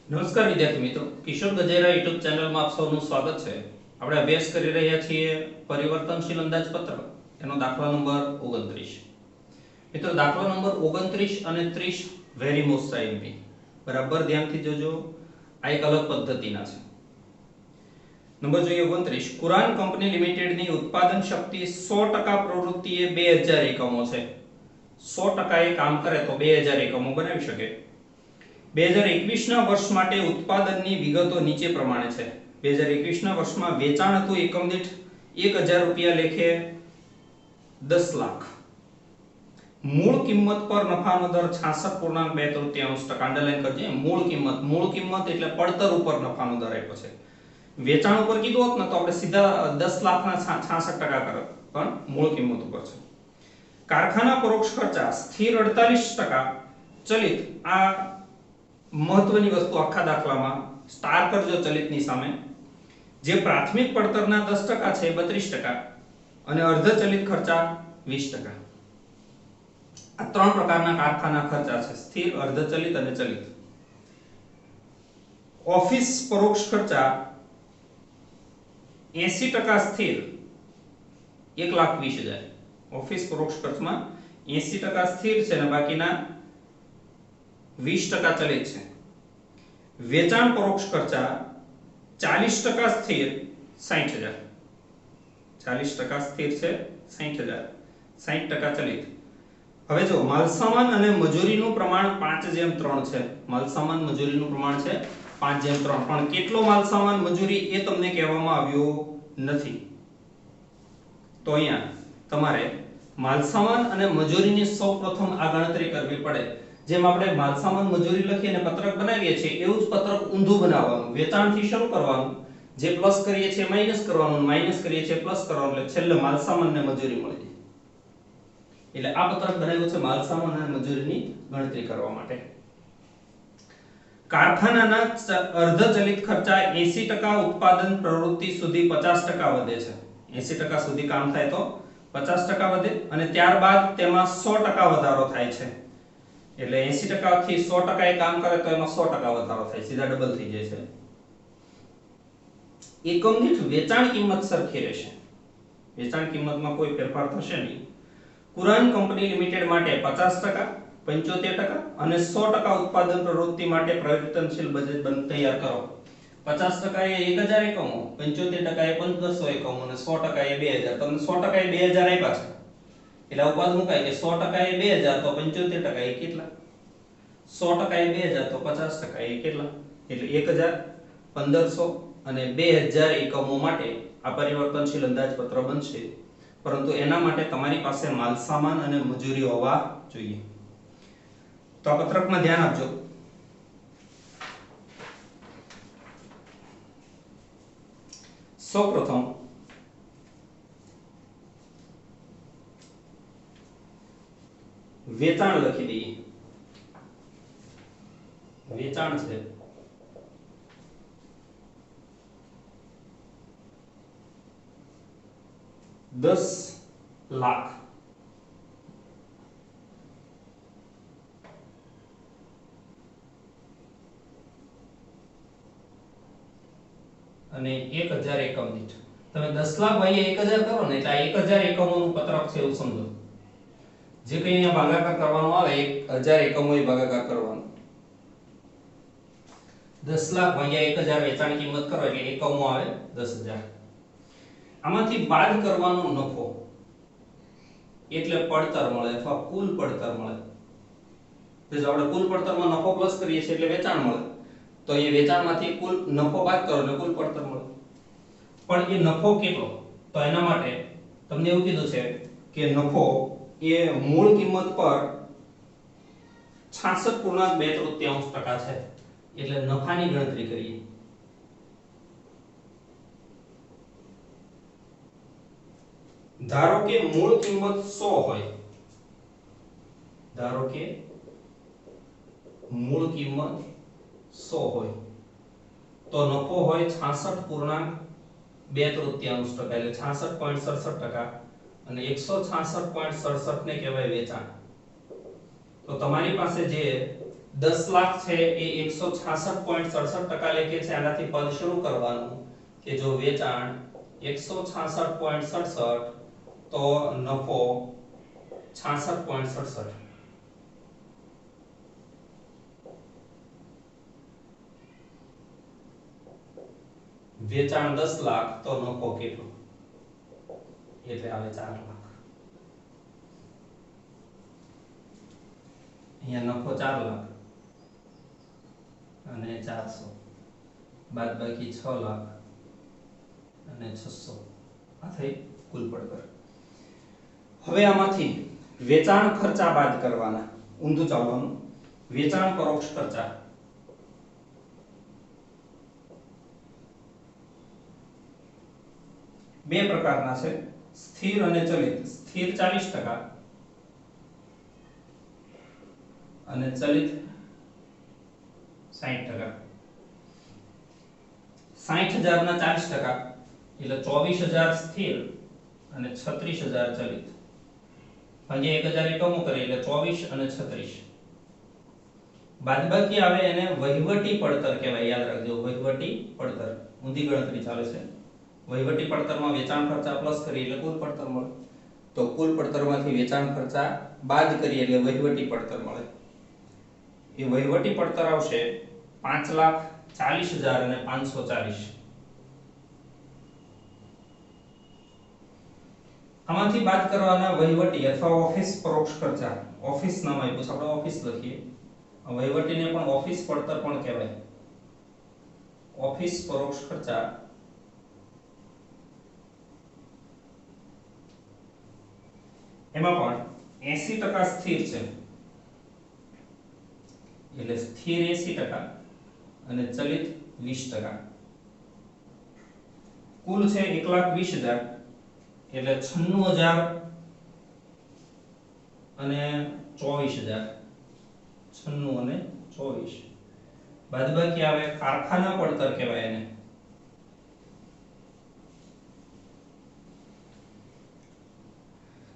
નમસ્કાર વિદ્યાર્થી મિત્રો, કિશોર ગજેરા યુટ્યુબ ચેનલમાં આપ સૌનું સ્વાગત છે. આપણે અભ્યાસ કરી રહ્યા છીએ પરિવર્તનશીલ અંદાજપત્ર, એનો દાખલા નંબર 29. મિત્રો, દાખલા નંબર 29 અને 30 વેરી મોસ્ટ આઈએમપી. બરાબર ધ્યાનથી જોજો, આ એક અલગ પદ્ધતિના છે. નંબર જોઈએ 29. કુરાન કંપની લિમિટેડની ઉત્પાદન શક્તિ 100% પ્રવૃત્તિએ 2000 એકમો છે. 100% એ કામ કરે તો 2000 એકમો બનાવી શકે. 2021 ના વર્ષ માટે ઉત્પાદનની વિગતો નીચે પ્રમાણે છે. 2021 ના વર્ષમાં વેચાણ હતું એકમ દીઠ 1000 રૂપિયા લેખે 10 લાખ. મૂળ કિંમત પર નફાનો દર 66.2% અંડરલાઈન કરજે. મૂળ કિંમત એટલે પડતર ઉપર નફાનો દર આપ્યો છે. વેચાણ ઉપર કીધું હોત ને તો આપણે સીધા 10 લાખના 66% કરત, પણ મૂળ કિંમત ઉપર છે. કારખાના પરોક્ષ ખર્ચા સ્થિર 48%, ચલિત આ મહત્વની વસ્તુ આખા દાખલામાં સ્ટાર કરજો ચલિતની સામે. જે પ્રાથમિક પડતરના 10% છે 32% અને અર્ધ ચલિત ખર્ચા 20%. આ ત્રણ પ્રકારના કારખાના ખર્ચા છે: સ્થિર, અર્ધ ચલિત અને ચલિત. ઓફિસ પરોક્ષ ખર્ચા 80% સ્થિર 1,20,000. ઓફિસ પરોક્ષ ખર્ચમાં 80% સ્થિર છે અને બાકીના 20% ચલિત છે. વેચાણ પરોક્ષ ખર્ચા 40% સ્થિર 60,000. 40% સ્થિર છે 60,000, 60% ચલિત. હવે જો માલસામાન અને મજૂરીનું પ્રમાણ 5:3 છે. માલસામાન મજૂરીનું પ્રમાણ છે 5:3, પણ કેટલો માલસામાન મજૂરી એ તમને કહેવામાં આવ્યો નથી. તો અહીંયા તમારે માલસામાન અને મજૂરીની સૌપ્રથમ આ ગણતરી કરવી પડે. જેમ આપણે માલસામાન મજૂરી લખીને પત્રક બનાવીએ છીએ એવું જ પત્રક ઊંધું બનાવવાનું. વેચાણથી શરૂ કરવાનું, જે પ્લસ કરીએ છીએ માઈનસ કરવાનું, માઈનસ કરીએ છીએ પ્લસ કરવાનું, એટલે છેલ્લે માલસામાન ને મજૂરી મળી જાય. એટલે આ પત્રક બનાવ્યું છે માલસામાન અને મજૂરીની ગણતરી કરવા માટે. કારખાનાના અર્ધ ચલિત ખર્ચા 80% ઉત્પાદન પ્રવૃત્તિ સુધી 50% વધે છે. 80% સુધી કામ થાય તો 50% વધે અને ત્યારબાદ તેમાં 100% વધારો થાય છે. એટલે 80% થી 100% એ કામ કરે તો એમાં 100% વધારો થાય, સીધા ડબલ થઈ જાય છે. એકમ દીઠ વેચાણ કિંમત સરખી રહેશે. વેચાણ કિંમતમાં કોઈ ફેરફાર થશે નહીં. કુરાન કંપની લિમિટેડ માટે 50%, 75% અને 100% ઉત્પાદન પ્રવૃત્તિ માટે પરિવર્તનશીલ બજેટ તૈયાર કરો. 50% એ 1000 એકમો, 75% એ 1500 એકમો અને 100% એ 2000. તમને 100% એ 2000 આપ્યા છે એટલે ઉપાદ મુકાય કે 100% એ 2000 તો 75% એ કેટલા? 100% એ 2000 તો 50% એ કેટલા? એટલે 1000, 1500 અને 2000 એકમો માટે આ પરિવર્તનશીલ અંદાજપત્ર બનશે. પરંતુ એના માટે તમારી પાસે માલસામાન અને મજૂરી હોવા જોઈએ. તો આ પત્રકમાં ધ્યાન આપજો. સૌપ્રથમ વેચાણ લખી દઈએ. વેચાણ છે 10 લાખ. અને 1000 એકમ દીઠ. તમે 10 લાખ ભાગ્યા 1000 કરો ને એટલે આ 1000 એકમોનું પત્રક છે એવું સમજો. જે કઈ અહીંયા ભાગાકાર કરવાનો આવે 1000 એકમો એ ભાગાકાર કરવાનો. 10 લાખ ભાગ્યા 1000 વેચાણ કિંમત કરો એટલે એકમો આવે 10,000. આમાંથી બાદ કરવાનો નફો એટલે પડતર મળે અથવા કુલ પડતર મળે. જો આપણે કુલ પડતરમાં નફો પ્લસ કરીએ છીએ એટલે વેચાણ મળે, તો એ વેચાણમાંથી કુલ નફો બાદ કરો એટલે કુલ પડતર મળે. પણ એ નફો કેટલો? તો એના માટે તમને એવું કીધું છે કે નફો એ મૂળ કિંમત પર 66.2% છે. એટલે નફાની ગણતરી કરીએ. ધારો કે મૂળ કિંમત 100 હોય. ધારો કે મૂળ કિંમત 100 હોય તો નફો હોય 66.2% એટલે 66.67%, અને 166.67 ને કહેવાય વેચાણ. તો તમારી પાસે જે 10 લાખ છે એ 166.67% લેખે છે। આનાથી પદ શરૂ કરવાનું કે જો વેચાણ 166.67 તો નફો 66.67। વેચાણ 10 લાખ તો નફો કેટલો, એટલે આવે 4 લાખ। અહીંયા નફો 4 લાખ અને 400 બાદ બાકી 6 લાખ અને 600 આ થઈ કુલ પડતર। હવે આમાંથી વેચાણ ખર્ચા બાદ કરવાના, ઊંધું ચાલવાનું। વેચાણ પરોક્ષ ખર્ચા બે પ્રકારના છે, સ્થિર અને ચલિત। સ્થિર 40% અને ચલિત 60%। 60,000 ના 40% એટલે 24,000 સ્થિર અને 36,000 ચલિત, ભાગ્યા 1,000 એકમો કરે એટલે 24 અને 36। બાદબાકી આવે એને વહીવટી પડતર કહેવાય, યાદ રાખજો, વહીવટી પડતર। ઊંધી ગણતરી ચાલે છે। વહીવટી પડતરમાં વેચાણ ખર્ચા પ્લસ કરી એટલે કુલ પડતર મળે, તો કુલ પડતરમાંથી વેચાણ ખર્ચા બાદ કરીએ એટલે વહીવટી પડતર મળે। એ વહીવટી પડતર આવશે 5,40,000 અને 540। આમાંથી બાદ કરવાના વહીવટી અથવા ઓફિસ પરોક્ષ ખર્ચા। ઓફિસ નામ આપ્યું છે, આપણે ઓફિસ લખીએ। વહીવટીને પણ ઓફિસ પડતર પણ કહેવાય। ઓફિસ પરોક્ષ ખર્ચા એમાં પણ 80% સ્થિર છે, એટલે સ્થિર 80% અને ચલિત 20%। કુલ છે 1,20,000 એટલે 96,000 અને 24,000। 96 અને 24 બાદબાકી આવે કારખાના પડતર કહેવાય એને।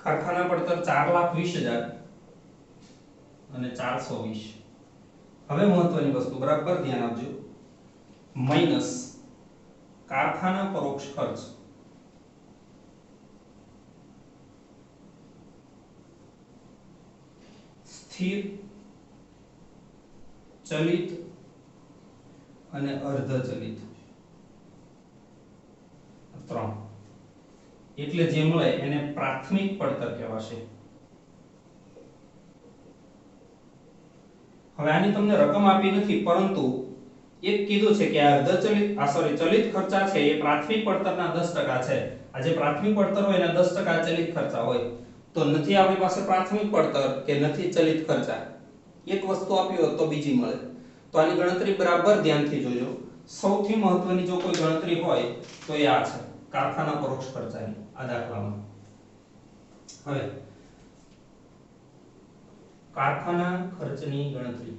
કારખાના પડતર 4,20,000 અને 420। હવે મહત્વની વસ્તુ બરાબર ધ્યાન આપજો, માઈનસ કારખાના પરોક્ષ ખર્ચ। સ્થિર, ચલિત અને અર્ધ ચલિત 3, એટલે જે મળે એને પ્રાથમિક પડતર કહેવાશે। હવે આની તમને રકમ આપી નથી, પરંતુ એક કીધું છે કે આ ચલિત ખર્ચા છે એ પ્રાથમિક પડતરના 10% છે। આ જે પ્રાથમિક પડતર હોય એના 10% ચલિત ખર્ચા હોય, તો નથી આપણી પાસે પ્રાથમિક પડતર કે નથી ચલિત ખર્ચા, એક વસ્તુ આપી હોત તો બીજી મળે। તો આની ગણતરી બરાબર ધ્યાનથી જોજો। સૌથી મહત્વની જો કોઈ ગણતરી હોય તો એ આ છે, કારખાના પરોક્ષ ખર્ચાની આ દાખલામાં। હવે કારખાના ખર્ચની ગણતરી,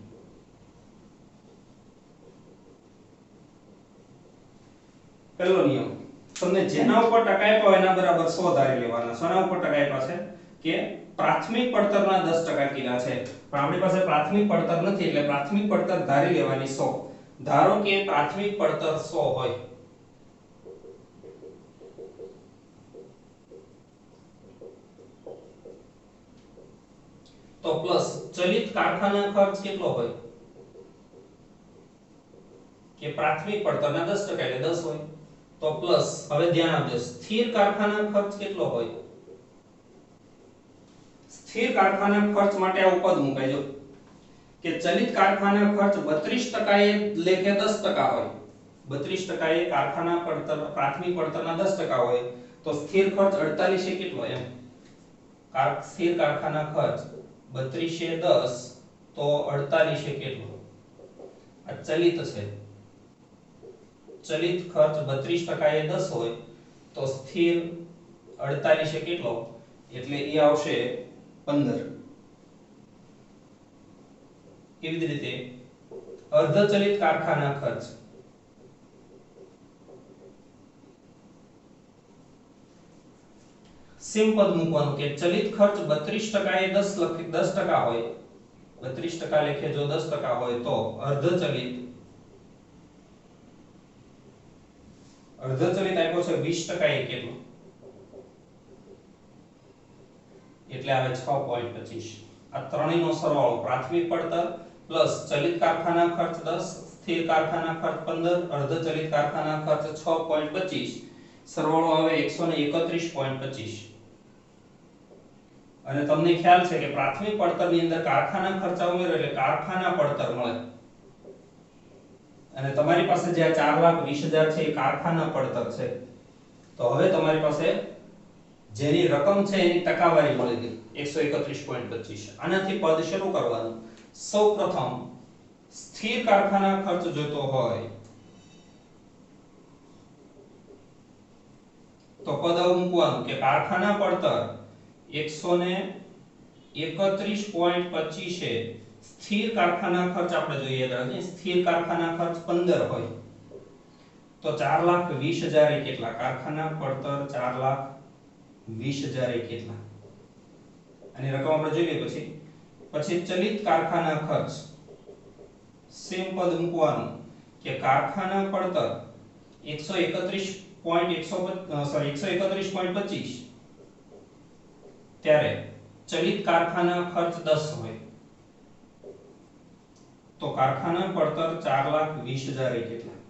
પહેલો નિયમ, તમને જેના ઉપર ટકા આપ્યા હોય એના બરાબર 100 ધારી લેવાના। શેના ઉપર ટકા આપ્યા છે કે પ્રાથમિક પડતરના 10% કીધા છે, પણ આપણી પાસે પ્રાથમિક પડતર નથી એટલે પ્રાથમિક પડતર ધારી લેવાની 100। ધારો કે પ્રાથમિક પડતર 100 હોય તો પ્લસ ચલિત કારખાના ખર્ચ કેટલો હોય કે પ્રાથમિક પડતરના 10% એટલે 10 હોય, તો પ્લસ હવે ધ્યાન આપજો સ્થિર કારખાના ખર્ચ કેટલો હોય। સ્થિર કારખાના ખર્ચ માટે આ પદ મુકાય જો કે ચલિત કારખાના ખર્ચ 32% એ લેખે 10% હોય। 32% એ કારખાના પડતર પ્રાથમિક પડતરના 10% હોય, તો સ્થિર ખર્ચ 48 એ કેટલો એમ। સ્થિર કારખાના ખર્ચ 32 એ 10 તો 48 એ કેટલો, આ ચલિત છે। ચલિત ખર્ચ 32% એ 10 હોય તો સ્થિર 48 એ કેટલો, એટલે એ આવશે 15। એવી જ રીતે અર્ધ ચલિત કારખાના ખર્ચ, સેમ પદ મૂકવાનું કે ચલિત ખર્ચ 32% એ 10% હોય 32% લેખે જો 10% હોય તો અર્ધચલિત આપ્યો છે 20% એ કેટલો, એટલે આવે 6.25. આ ત્રણેયનો સરવાળો પ્રાથમિક પડતર પ્લસ ચલિત કારખાના ખર્ચ 10, સ્થિર કારખાના ખર્ચ 15, અર્ધચલિત કારખાના ખર્ચ 6.25, સરવાળો આવે 131.25. અને તમને ખ્યાલ છે કે પ્રાથમિક પડતરની અંદર કારખાના ખર્ચા ઉમેરો એટલે કારખાના પડતર મળે, અને તમારી પાસે જે 4,20,000 છે એ કારખાના પડતર છે. તો હવે તમારી પાસે જેની રકમ છે એની ટકાવારી મળી ગઈ 131.25. આનાથી પદ શરૂ કરવાનું. સૌપ્રથમ સ્થિર કારખાના ખર્ચ જોતો હોય તો પદ મૂકવાનું કે કારખાના પડતર 131.25 એ સ્થિર કારખાના ખર્ચ આપણે જોઈએ તો સ્થિર કારખાના ખર્ચ 15 હોય તો 4,20,000 એ કેટલા, કારખાના પડતર 4,20,000 એ કેટલા, અને રકમ આપણે જોઈ લઈએ. પછી ચલિત કારખાના ખર્ચ સેમ પદ મૂકવાનું કે કારખાના પડતર 131.25 ત્યારે ચલિત કારખાના ખર્ચ 10 હોય તો કારખાના પડતર 4,20,000 એ કેટલા,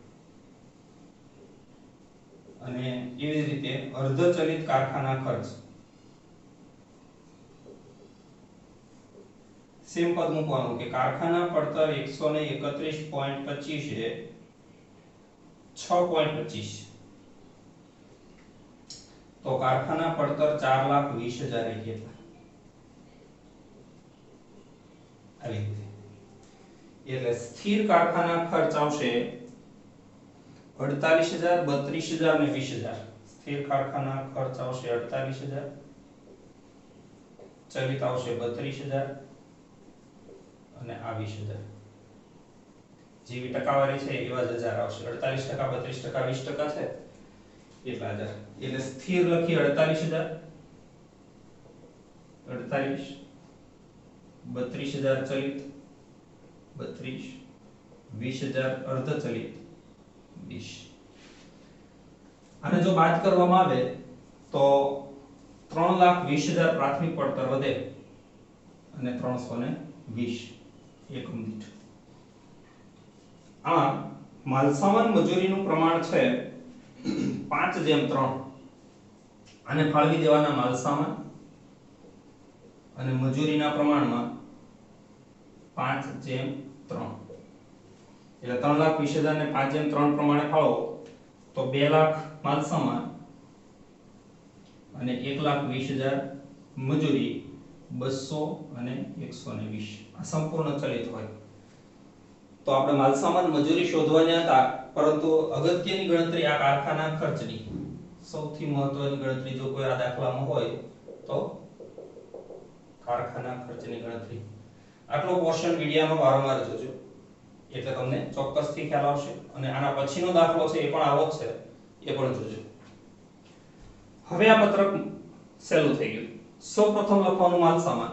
અને એવી જ રીતે અર્ધચલિત કારખાના ખર્ચ સેમ પદ મૂકવાનું કે કારખાના પડતર 131.25 એ 6.25 તો કારખાના પડતર 4,20,000 એ કેટલા, આવી રીતે. એટલે સ્થિર કારખાના ખર્ચ આવશે 48,000, 32,000 અને 20,000. સ્થિર કારખાના ખર્ચ આવશે 48,000, ચલિત આવશે 32,000 અને આ 20,000. જેવી ટકાવારી છે એવા જ હજાર આવશે. 48%, 32%, 20% છે એટલા હજાર. એટલે સ્થિર લખી 48,000, 48, 32,000 ચલિત 32, 20,000 અર્ધચલિત 20. આને જો બાદ કરવામાં આવે તો 3,20,000 પ્રાથમિક પડતર વધે અને 320 એકમ દીઠ. આ માલસામાન મજૂરીનું પ્રમાણ છે 5:3. આને ફાળવી દેવાના માલસામાન અને મજૂરીના પ્રમાણમાં 5:3. એટલે 3,20,000 ને 5:3 પ્રમાણે ફાળવો તો 2 લાખ માલસામાન અને 1,20,000 મજૂરી, 200 અને 120. આ સંપૂર્ણ ચલિત હોય. તો આપણે માલસામાન મજૂરી શોધવાના હતા, પરંતુ અગત્યની ગણતરી આ કારખાના ખર્ચની સૌથી મહત્વની ગણતરી જો કોઈ આ દાખલામાં હોય તો કારખાના ખર્ચની ગણતરી. આટલો પોર્શન વિડિયોમાં વારંવાર જોજો એટલે તમને ચોક્કસથી ખ્યાલ આવશે. અને આના પછીનો દાખલો છે એ પણ આવો જ છે, એ પણ જોજો. હવે આ પત્રક સહેલું થઈ ગયું. સૌપ્રથમ લખવાનું માલસામાન.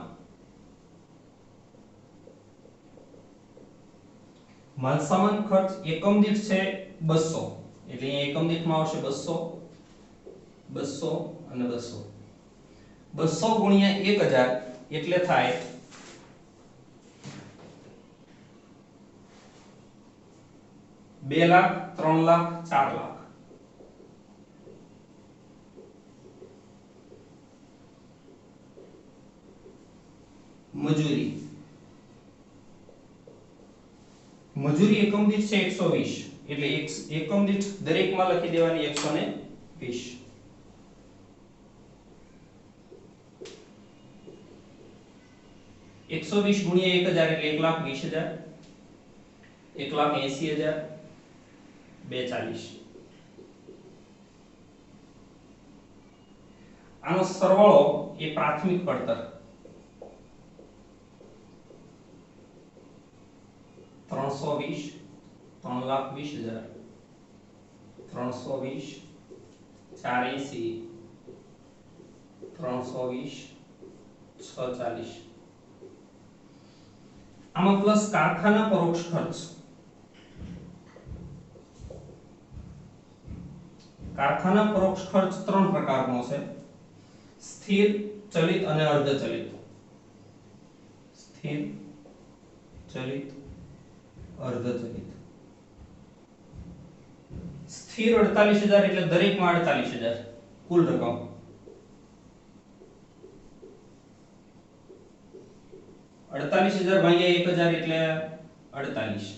માલસામાન ખર્ચ એકમ દીઠ છે 200, એટલે અહીંયા એકમ દીઠમાં આવશે 200, 200 અને 200. 200 ગુણ્યા 1,000 એટલે થાય 2 લાખ, 3 લાખ, 4 લાખ. મજૂરી એકમ દીઠ છે 120, એટલે એકમ દીઠ દરેકમાં લખી દેવાની 120. એકસો 20 ગુણ્યા 1,000 એટલે 1,20,000, 1,80,000, 240. આનો સરવાળો એ પ્રાથમિક પડતર 320, 3,20,000, 320, 480, 320, 640. આમાં પ્લસ કારખાના પરોક્ષ ખર્ચ. કારખાના પરોક્ષ ખર્ચ ત્રણ પ્રકારનો છે: સ્થિર, ચલિત અને અર્ધચલિત. સ્થિર, ચલિત, અર્ધચલિત. સ્થિર 48,000 એટલે દરેકમાં 48,000 કુલ રકમ. અડતાલીસ હજાર ભાગ્યા 1,000 એટલે 48.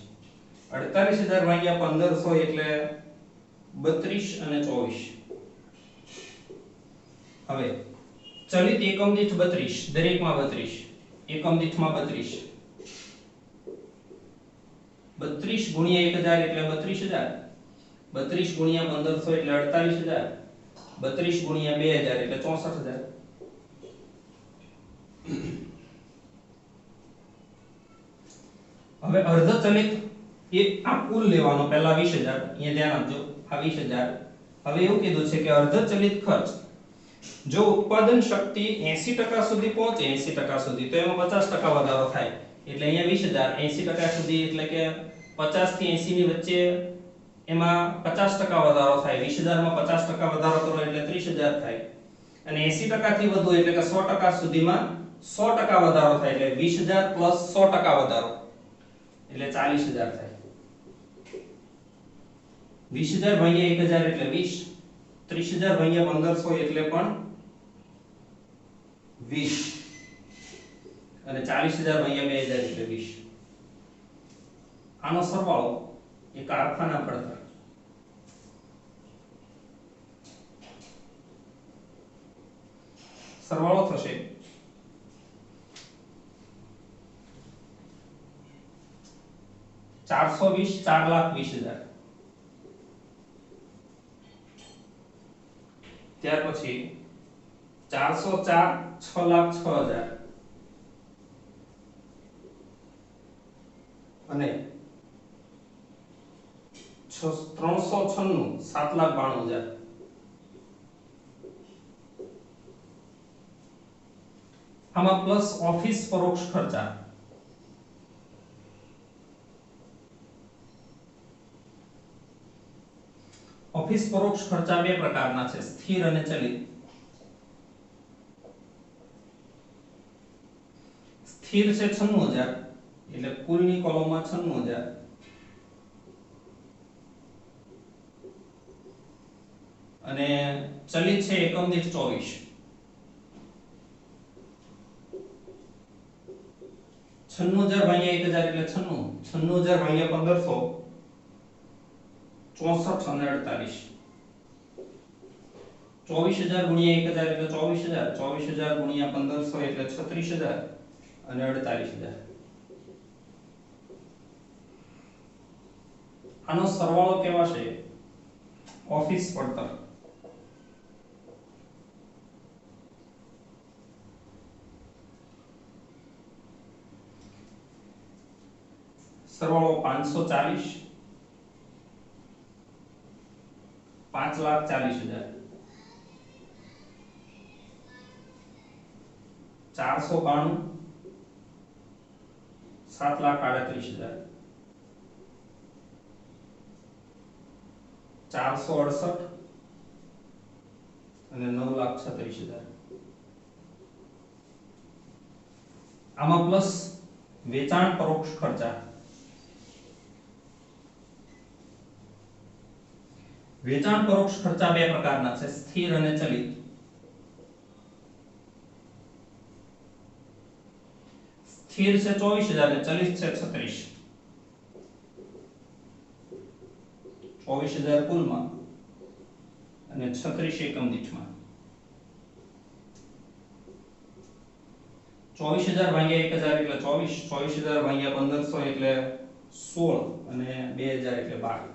48,000 ભાગ્યા 1500 એટલે 32 અને 24. હવે ચલિત એકમ દીઠ 32, દરેકમાં 32, એકમ દીઠમાં 32. 32 ગુણ્યા 1,000 એટલે 32,000. 32 ગુણ્યા 1500 એટલે 48,000. 32 ગુણ્યા 2,000 એટલે 64,000. હવે અર્ધચલિત એ આ કુલ લેવાનો, પહેલા 20,000, અહીંયા ધ્યાન આપજો, આ 20,000. હવે એવું કીધું છે કે અર્ધચલિત ખર્ચ જો ઉત્પાદન શક્તિ 80% સુધી પહોંચે, 80% સુધી, તો એમાં 50% વધારો થાય. એટલે અહીંયા 20,000, 80% સુધી એટલે કે 50 થી 80 ની વચ્ચે એમાં 50% વધારો થાય. 20,000 માં 50% વધારો કરો એટલે 30,000 થાય. અને 80% થી વધુ એટલે કે 100% સુધીમાં 100% વધારો થાય. એટલે 20,000 પ્લસ 100% વધારો એટલે 40,000 થાય. 20,000 ભાગ્યા 1,000 એટલે 20. 30,000 ભાગ્યા 1500 એટલે પણ 20. અને 40,000 ભાગ્યા 2,000 એટલે 20. આનો સરવાળો એ કારખાના પડતર. સરવાળો થશે 420, 4,20,000. ત્યાર પછી 404, 6,06,000. અને 396, 7,92,000. આમાં પ્લસ ઓફિસ પરોક્ષ ખર્ચા. ઓફિસ પરોક્ષ ખર્ચા બે પ્રકારના છે: સ્થિર અને ચલિત. સ્થિર છે 96,000 એટલે કુલની કોલમમાં 96,000. અને ચલિત છે એકમ દીઠ 24. 96,000 ભાગ્યા 1,000 એટલે 96. 96,000 ભાગ્યા 1500 64 અને 48. 24,000 ગુણ્યા 1,000 એટલે 24,000. 24,000 ગુણ્યા 1500 એટલે 36,000 અને 48,000. આનો સરવાળો કેવા છે? ઓફિસ પડતર. સરવાળો 540, 5,40,000. 492, 7,38,000. 468 અને 9,36,000. આમાં પ્લસ વેચાણ પરોક્ષ ખર્ચા. વેચાણ પરોક્ષ ખર્ચા બે પ્રકારના છે: સ્થિર અને ચલિત. સ્થિર છે 24,000 અને ચલિત છે 36. 24,000 કુલમાં અને 36 એકમ દીઠમાં. 24,000 ભાગ્યા 1,000 એટલે 24. 24,000 ભાગ્યા 1500 એટલે 16 અને 2,000 એટલે 12.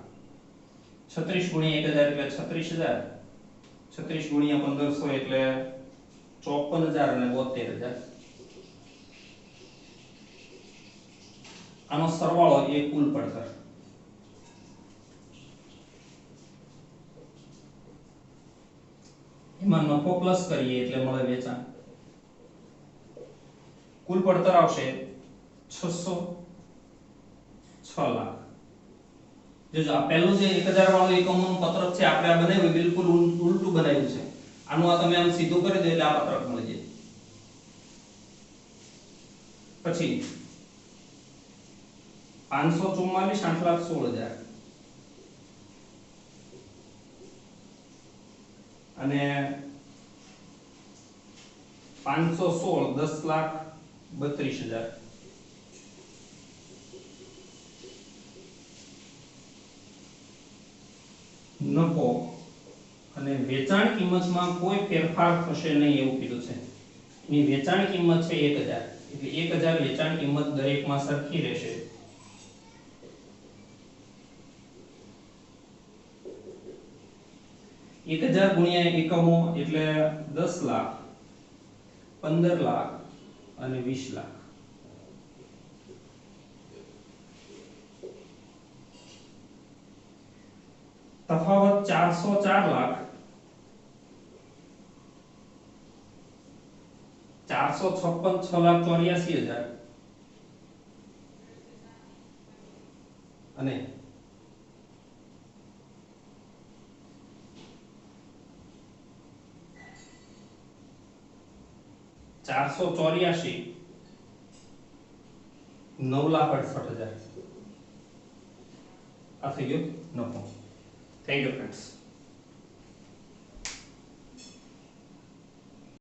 36 ગુણ્યા 1,000 એટલે 36,000. 36 ગુણ્યા 1500 એટલે 54,000 અને 72,000. આનો સરવાળો એ કુલ પડતર. એમાં નફો પ્લસ કરીએ એટલે મળે વેચાણ. કુલ પડતર આવશે 606 લાખ। જો આ પહેલું જે 1000 વાળું એકમોનું પત્રક છે આપણે આ બનાવ્યું બિલકુલ ઉલટું બનાવ્યું છે। આનું આ તમે આમ સીધું કરી દો એટલે આ પત્રક મળી જાય। પછી 544 8,16,000 અને 516 10,32,000 નફો અને વેચાણ કિંમતમાં કોઈ ફેરફાર થશે નહીં એવું કીધું છે। એની વેચાણ કિંમત છે 1000 એટલે 1000 વેચાણ કિંમત દરેકમાં સરખી રહેશે। एक 1000 गुणिया एकमो એટલે 10 લાખ 15 લાખ અને 20 લાખ। તફાવત 404 લાખ 456 6,84,000 અને 484 9,68,000 આ થઈ ગયો નફો। Thank you friends.